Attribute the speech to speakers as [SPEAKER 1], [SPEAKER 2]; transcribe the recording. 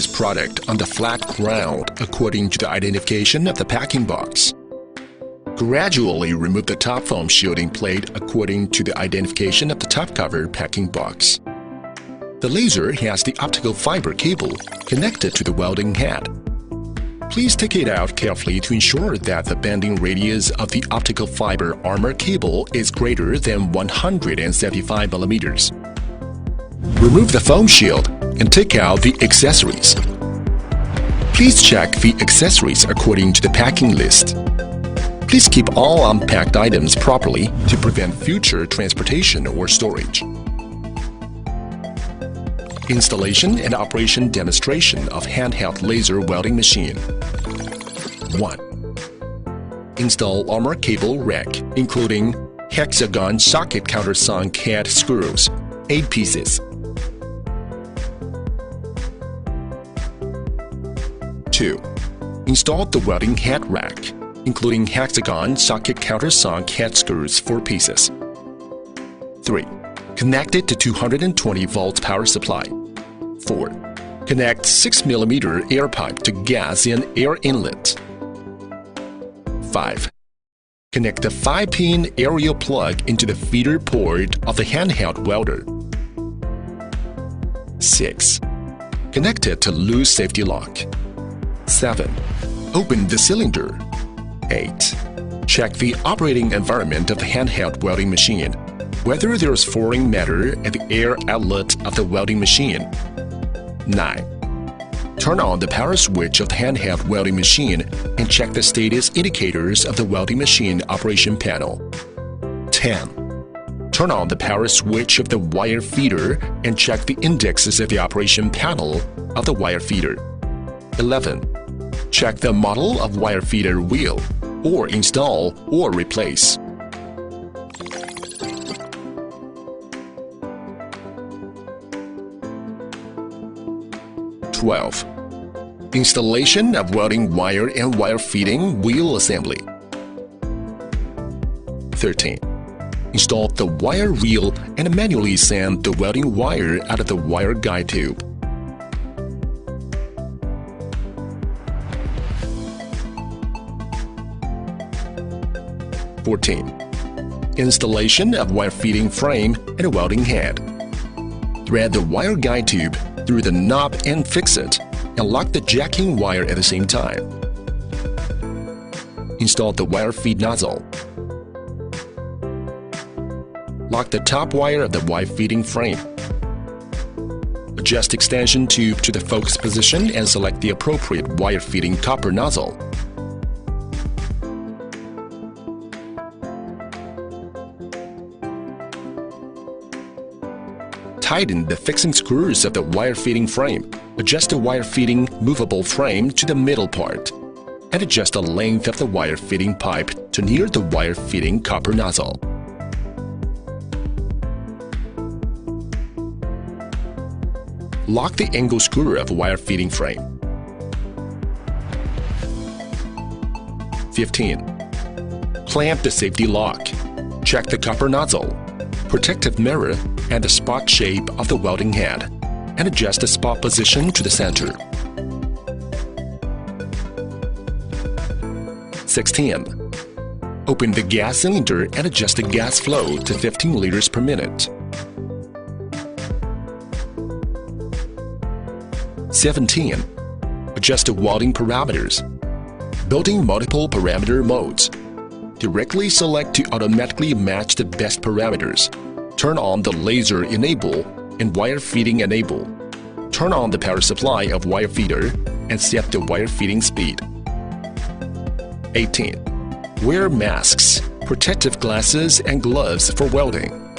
[SPEAKER 1] this product on the flat ground according to the identification of the packing box. Gradually remove the top foam shielding plate according to the identification of the top cover packing box. The laser has the optical fiber cable connected to the welding head. Please take it out carefully to ensure that the bending radius of the optical fiber armor cable is greater than 175 millimeters. Remove the foam shield and take out the accessories. Please check the accessories according to the packing list. Please keep all unpacked items properly to prevent future transportation or storage. Installation and operation demonstration of handheld laser welding machine. 1. Install armor cable rack, including hexagon socket countersunk head screws, 8 pieces. 2. Install the welding head rack, including hexagon socket countersunk head screws, 4 pieces. 3. Connect it to 220 volt power supply. 4. Connect 6 mm air pipe to gas and air inlet. 5. Connect the 5-pin aerial plug into the feeder port of the handheld welder. 6. Connect it to loose safety lock. 7. Open the cylinder. 8. Check the operating environment of the handheld welding machine, whether there is foreign matter at the air outlet of the welding machine. 9. Turn on the power switch of the handheld welding machine and check the status indicators of the welding machine operation panel. 10. Turn on the power switch of the wire feeder and check the indexes of the operation panel of the wire feeder. 11. Check the model of wire feeder wheel, or install or replace. 12. Installation of welding wire and wire feeding wheel assembly. 13. Install the wire reel and manually send the welding wire out of the wire guide tube. 14. Installation of wire feeding frame and a welding head. Thread the wire guide tube through the knob and fix it, and lock the jacking wire at the same time. Install the wire feed nozzle. Lock the top wire of the wire feeding frame. Adjust extension tube to the focus position and select the appropriate wire feeding copper nozzle. Tighten the fixing screws of the wire feeding frame. Adjust the wire feeding movable frame to the middle part, and adjust the length of the wire feeding pipe to near the wire feeding copper nozzle. Lock the angle screw of wire feeding frame. 15. Clamp the safety lock. Check the copper nozzle, protective mirror, and the spot shape of the welding head, and adjust the spot position to the center. 16. Open the gas cylinder and adjust the gas flow to 15 liters per minute. 17. Adjust the welding parameters. Building multiple parameter modes. Directly select to automatically match the best parameters. Turn on the laser enable and wire feeding enable. Turn on the power supply of wire feeder and set the wire feeding speed. 18. Wear masks, protective glasses, and gloves for welding.